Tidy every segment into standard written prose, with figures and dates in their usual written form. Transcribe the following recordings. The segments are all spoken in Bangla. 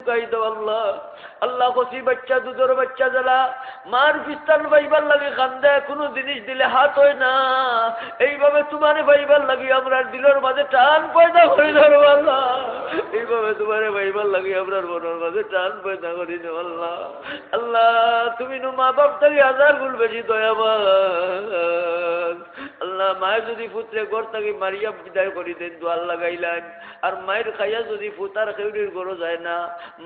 গাই দাও আল্লাহ। আল্লাহ কচি বাচ্চা দুধের বাচ্চা জ্বালা মার পিস্তান ভাইবার লাগে কান্দে, কোনো জিনিস দিলে হাত হয় না, এইভাবে তোমারে ভাইবার লাগি আমরা দিলের মাঝে টান পয়দা করে ধরো আল্লাহ। এইভাবে তোমারে ভাইবার লাগি আমরা মনের মাঝে টান পয়দা করি দেও আল্লাহ। আল্লাহ তুমি নো মা বাপ থেকে 1000 গুণ বেশি দয়াবান। আল্লাহ মায়ের যদি পুত্রে ঘর থেকে মারিয়া বিদায় করি দেন দোয়াল লাগাইলেন, আর মায়ের খাইয়া যদি পুতার খেউরির ঘরও যায় না,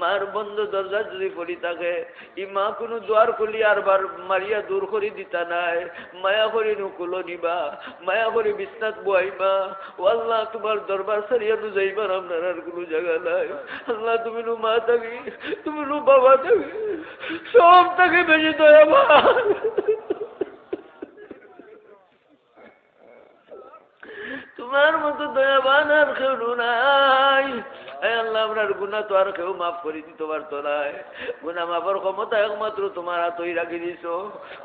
মার বন্ধ দরজা যদি পড়ি থাকে, ই মা কোনো দুয়ার খুলি আর বার মারিয়া দূর করি দিতা নাই, মায়া করি নুকুলো নিবা, মায়া করি বিছনাত বুয়াইবা। ও আল্লাহ তোমার দরবার সারিয়া নু যাইবার আপনার আর কোনো জায়গা নাই। আল্লাহ তুমি নু মা থাকি, তুমি নু বাবা থাকি, সব থেকে বেশি দয়াবান। তোমার মতো দয়াবান আর কেউ নাই। আল্লাহ আপনার গুনাহ তো আর কেউ মাফ করে দিতে পারতো নাই। গুনাহ মাফের ক্ষমতা একমাত্র তোমার হাতই রাখি দিছো।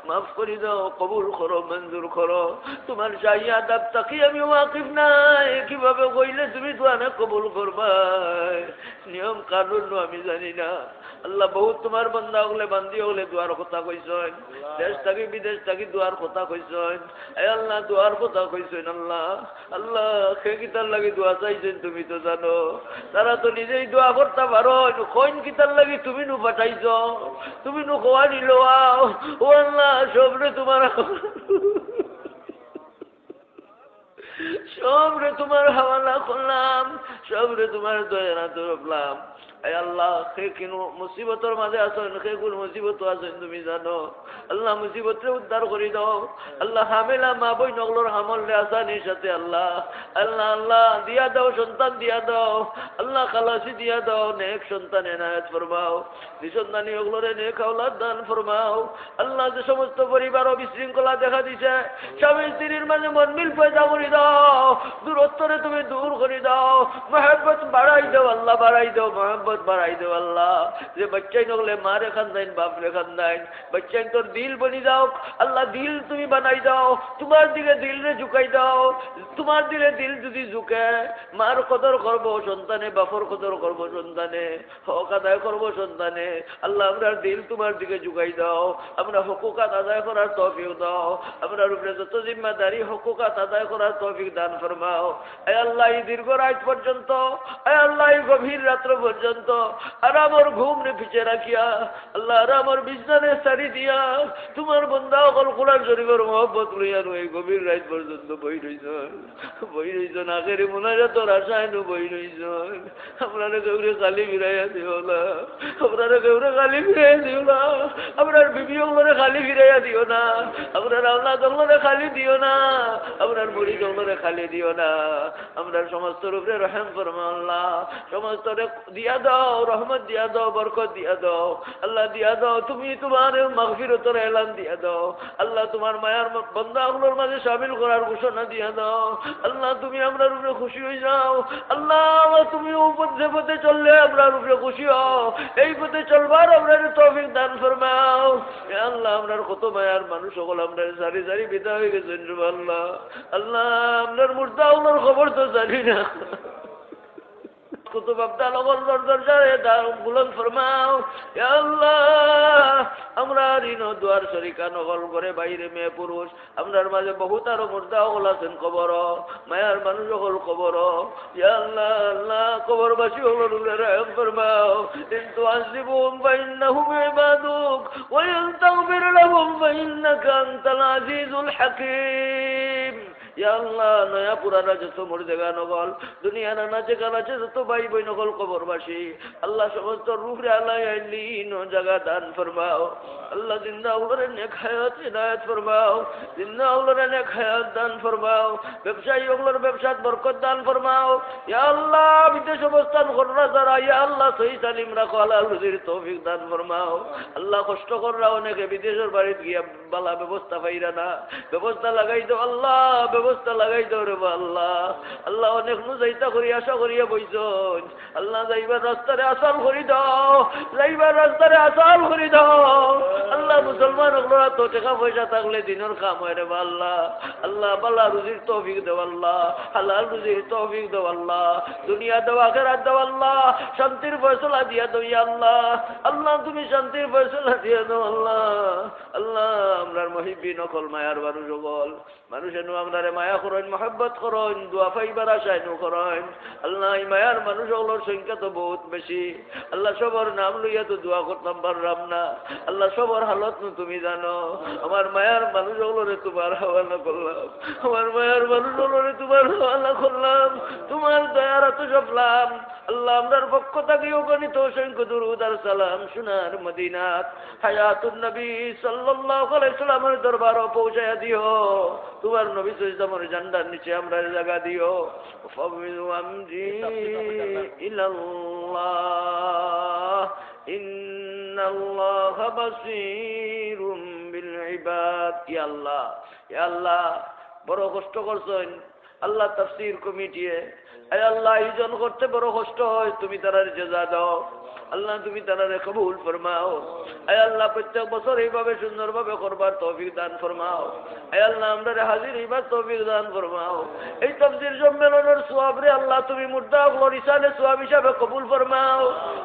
মাফ করে দাও, কবুল করো, মঞ্জুর করো। তোমার শাহী আদাব তাকি আমি ওয়াকিফ নাই, কিভাবে কইলে তুমি তো আনা কবুল করবা নিয়ম কানুন আমি জানি না। আল্লাহ বহুত তোমার বান্দা হলে বান্দি হলে দুয়ার কথা কইছেন, দেশ থাকি বিদেশ থাকি দুয়ার কথা কইছেন। আল্লাহ দুয়ার কথা কইছেন আল্লাহ। আল্লাহ সে কিতার লাগি দোয়া চাইছেন তুমি তো জানো, তারা তো নিজেই দোয়া করতে পারো, কইন কিতার লাগি তুমি নু পাঠাইছ, তুমি নু খোয়া নিল। ও আল্লাহ সবরে তোমার সবরে তোমার হাওয়ালা করলাম, সবরে তোমার দয়া ধরলাম। আল্লাহ সে কিনো মুসিবতের মাঝে আছেন, সে কোন মুসিবত আছেন তুমি জানো। আল্লাহ মুসিবতরে উদ্ধার করে দাও। আল্লাহ হামেলা মা বই নগলোর হামলে আসানির সাথে আল্লাহ আল্লাহ আল্লাহ দিয়া দাও, সন্তান দিয়া দাও আল্লাহ, খালাসি দিয়া দাও, নেক সন্তান এনায়েত ফরমাও, নিঃসন্তানী ওগুলোরে নেক আওলাদ দান ফরমাও। আল্লাহ যে সমস্ত পরিবার বিশৃঙ্খলা দেখা দিছে, স্বামী স্ত্রীর মাঝে মনমিল পয়দা করে দাও, দূরত্বরে তুমি দূর করে দাও, মহব্বত বাড়াই দাও আল্লাহ, বাড়াই দাও, মহব্বত বাড়াই দাও আল্লাহ। যে বাচ্চাই নগলে মা রে খান্দাইন, বাপ রে খান্দাইন, বাচ্চাই তোর দিল বনি দাও আল্লাহ, দিল তুমি বানাই দাও, তোমার দিকে দিল রে ঝুঁকাই দাও। তোমার দিলে দিল যদি ঝুঁকে, মার কদর করবো সন্তানে, বাপর কদর করবো সন্তানে, হক আদায় করবো সন্তানে। আল্লাহ আমরার দিল তোমার দিকে ঝুঁকাই দাও, আমরা হকুকাত আদায় করার তৌফিক দাও, আমরার উপরে যত জিম্মাদারি হকুকাত আদায় করার তৌফিক দান ফরমাও। আয় আল্লাহ এই দীর্ঘ রাত পর্যন্ত, আয় আল্লাহ এই গভীর রাত্র পর্যন্ত আরামর ঘুম রে পিছে রাখিয়া আল্লাহ আরামর বিছানে সারি দিয়া তোমার বন্দা অকল কোরআন শরীফের মহব্বত লইয়া এই গভীর রাত পর্যন্ত বই রইছেন আখেরি মুনাজাতর আশায় নু বই রইছেন। আপনারা কেউরে খালি ফিরাইয়া দিও না, আপনারা কেউরে খালি ফিরাইয়া দিও না, আপনার বিবি ওগুলোরে খালি ফিরাইয়া দিও না, আপনার আল্লাহ ওগুলোরে খালি দিও না, আপনার মুড়ি ওগুলোরে খালি দিও না। আপনার সমস্ত রূপে রহম ফরমা আল্লাহ, সমস্ত দিয়া দাও, রহমত দিয়া দাও, বরকত দিয়া দাও আল্লাহ, দিয়া দাও তুমি তোমার মাগফিরতের এলান দিয়া দাও আল্লাহ, তোমার মায়ার বান্দাগুলোর মাঝে শামিল করার ঘোষণা দিয়া দাও আল্লাহ। তুমি আমরা রূপে খুশি হয়ে যাও আল্লাহ, তুমি যে পথে চললে আমরা রূপে খুশি হও, এই পথে চলবার আমরা তৌফিক দান ফরমাও আল্লাহ। আপনার কত মায়ার মানুষ সকল আমরা সারি সারি বিদায় হয়ে গেছেন আল্লাহ। আল্লাহ আপনার মুর্দাগুলোর খবর তো জানি না, কুতুব আব্দাল ওগল দরজারে দাও বুলন্দ ফরমাও ইয়া আল্লাহ। আমরা রিনো দুয়ার শরিকা নগল করে বাইরে মেয়ে পুরুষ আমরার মাঝে বহুত আরো মুর্দা ওগল আছেন কবর, মায়ার মানুষ ওগল কবর ইয়া আল্লাহ। আল্লাহ কবরবাসী ওগল রহম ফরমাও, কিন্তু আসিবুম ফাইন্নাহুম ইবাদুক ওয়া ইন তাগফির লাহুম ফাইন্নাকা আনতাল আজিজুল হাকীম। ইয়া আল্লাহ নয়া পুরানা যত মুর্দেগা নগল দুনিয়া নানা যেখানে আছে যত ভাই বই নগল কবরবাসী আল্লাহ সমস্ত রূহরে আল্লাহ জায়গা দান ফরমাও আল্লাহ, জিন্দা উলরে নেক হায়াত ইনায়াত ফরমাও, জিন্দা উলরে নেক হায়াত দান ফরমাও, ব্যবসায়ী ওগুলোর ব্যবসাত বরকত দান ফরমাও ইয়া আল্লাহ। বিদেশ অবস্থান কররা যারা ইয়া আল্লাহ সহি সালিম রাখো আল্লাহ, রুজির তৌফিক দান ফরমাও আল্লাহ। কষ্ট কররা অনেকে বিদেশের বাড়িতে গিয়া বালা ব্যবস্থা পাইরা না, ব্যবস্থা লাগাই দাও আল্লাহ, ব্যবস্থা লাগাই দাও রে আল্লাহ। আল্লাহ অনেক যাইতা করি আশা করিয়া বইছন, আল্লাহ যাইবার রাস্তারে আসাল করি দাও, যাইবার রাস্তারে আসাল করি দাও। আল্লাহ মুসলমান ওগুলোরা তো টাকা পয়সা থাকলে দিনের কাম হয় রে আল্লাহ। আল্লাহ বালা রুজির তৌফিক দাও আল্লাহ, হালাল রুজির তৌফিক দাও আল্লাহ, দুনিয়া দাও আখিরাত দাও আল্লাহ, শান্তির ফয়সালা দিয়া দাও ইয়া আল্লাহ। আল্লাহ তুমি শান্তির ফয়সালা দিয়া দাও আল্লাহ। আল্লাহ আমরার মুহিব্বিন অকল মায়ার মানুষ সকল মানুষে নু আমরারে মায়া করেন, মহব্বত করেন, দোয়া পাইবার আশায় নু করেন। আল্লাহ এই মায়ার মানুষ সকলের সংখ্যা তো বহুত বেশি। আল্লাহ সবার নাম লইয়া তো দোয়া করতাম পারলাম না। আল্লাহ সবার হালত নু তুমি জানো। আমার মায়ার মানুষ সকলরে তোমার হাওয়ালা করলাম, আমার মায়ার মানুষ সকলরে তোমার হাওয়ালা করলাম, তোমার দয়ার এত সফলাম। আল্লাহ আমরার পক্ষ থাকিও গণিত অসংখ্য দুরূদ আর সালাম সোনার মদিনাত হায়াতুন নবী সাল্লাল্লাহু আলাইহি সাল্লামের দরবারও পৌঁছায়া দিও। তোমার নবী সাল্লাল্লাহু আলাইহি জান্নাতের নিচে আমরা জায়গা দিও। ফাবিযু আমরি ইলাল্লাহ ইন্নাল্লাহা বাসীরুম বিল ইবাদ। ইয়া আল্লাহ, ইয়া আল্লাহ বড় কষ্ট করছেন আল্লাহ তাফসীর কমিটিয়ে। আয় আল্লাহ আয়োজন করতে বড় কষ্ট হয়, তুমি তারার জাযা দাও আল্লাহ, তুমি তারারে কবুল ফরমাও। আয় আল্লাহ প্রত্যেক বছর এইভাবে সুন্দরভাবে করবার তৌফিক দান ফরমাও। আয় আল্লাহ আমরা হাজির হইবার তৌফিক দান ফরমাও। এই তাফসীর সম্মেলনের সওয়াব রে আল্লাহ তুমি মুর্দা হলোর ইসালে সওয়াব হিসাবে কবুল ফরমাও।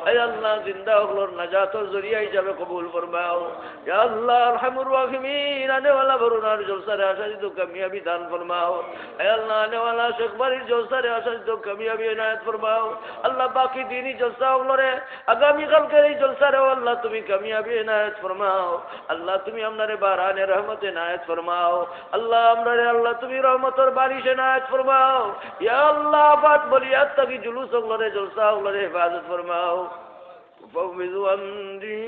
আয় আল্লাহ জিন্দা হলোর নাজাতের জরিয়া হিসাবে কবুল ফরমাও। ইয়া আল্লাহ আরহামুর রাহিমিন আনে ওয়ালা বরুনার জলসারে আশাদিত কামিয়াবি দান ফরমাও। আয় আল্লাহ আনে ওয়ালা শেখ বাড়ির জলসারে আশাদিত কামিয়াবি ইনায়াত ফরমাও। আল্লাহ বাকি দিনই জলসা হলোরে আগামী কালকের এই জলসারে আল্লাহ তুমি কামিয়াবি ইনায়াত ফরমাও। আল্লাহ তুমি আমরারে বারানে রহমতে ইনায়াত ফরমাও। আল্লাহ আমরারে আল্লাহ তুমি রহমতের বারিশ ইনায়াত ফরমাও। ইয়া আল্লাহ বাত বলিয়াত তাকি জুলুস হলোরে জলসা হলোরে হিফাজত ফরমাও। ফাবিযু আমরি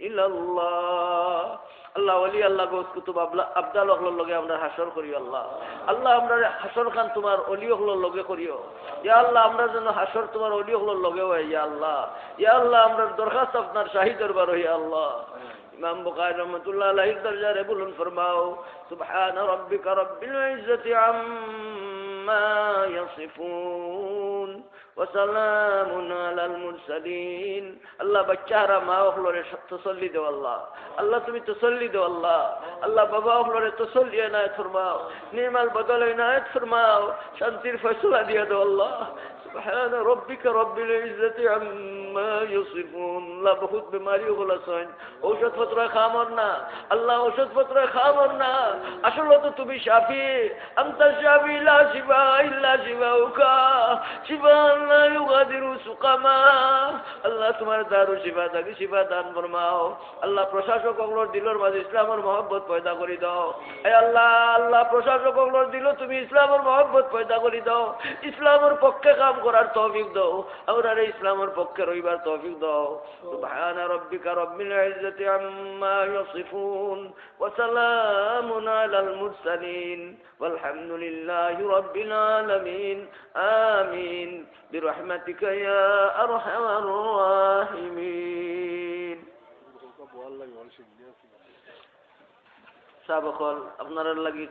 ইলাল্লাহ। আল্লাহ ওলি আল্লাহ গোস কুতুব আবদাল হলোর লগে আমরা হাসর করিও আল্লাহ। আল্লাহ আমরা হাসর খান তোমার অলি হলোর লগে করিও। ইয়া আল্লাহ আমরা যেন হাসর তোমার অলি হলোর লগে হয় ইয়া আল্লাহ। ইয়া আল্লাহ আমরা দরখাস্ত আপনার শাহী দরবার ইয়া আল্লাহ। ইমাম বুখারী রাহমাতুল্লাহ আলাইহি দরজারে বলুন ফরমাও সুবহান রাব্বিকা রাব্বিল ইজ্জাতি আম্মা ইয়াসিফুন وسلام على المرسلين। আল্লাহ বাচ্চারা মা ওগুলোরে তসল্লি দাও আল্লাহ। আল্লাহ তুমি তসল্লি দাও আল্লাহ। আল্লাহ বাবা ওগুলোরে তসল্লি ইনায়াত ফরমাও, নির্মাল বদল ইনায়াত ফরমাও, শান্তির ফয়সালা দিয়ে দাও আল্লাহ। সুবহান রাব্বিকা রাব্বিল ইজ্জাতি আম্মা ইয়াসিফুন। আল্লাহ বহুত বিমারি ওগুলো আছেন, ঔষধপত্র খামর না আল্লাহ, ঔষধপত্র খামর না। আসলে তো তুমি শাফি, আনতা শাফি লা শিফা ইল্লা শিফাউকা, শিফা লা ইউগাদিরু সুকামা। আল্লাহ তোমার দারু শিফা থাকি শিফা দান ফরমাও। আল্লাহ প্রশাসক ওগুলোর দিলের মাঝে ইসলামের মহব্বত পয়দা করে দাও। এ আল্লাহ আল্লাহ প্রশাসক ওগুলোর দিল তুমি ইসলামের মহব্বত পয়দা করে দাও, ইসলামের পক্ষে কাম করার তৌফিক দাও, আমরা ইসলামের পক্ষে রইবার তৌফিক দাও। সুবহান রাব্বিকা রাব্বিল ইজ্জাতি আম্মা ইয়াসিফুন ওয়া সালামুন আলাল মুরসালিন والحمد لله رب العالمين آمين برحمتك يا أرحم الراحمين. سابقا আপনারা লাগি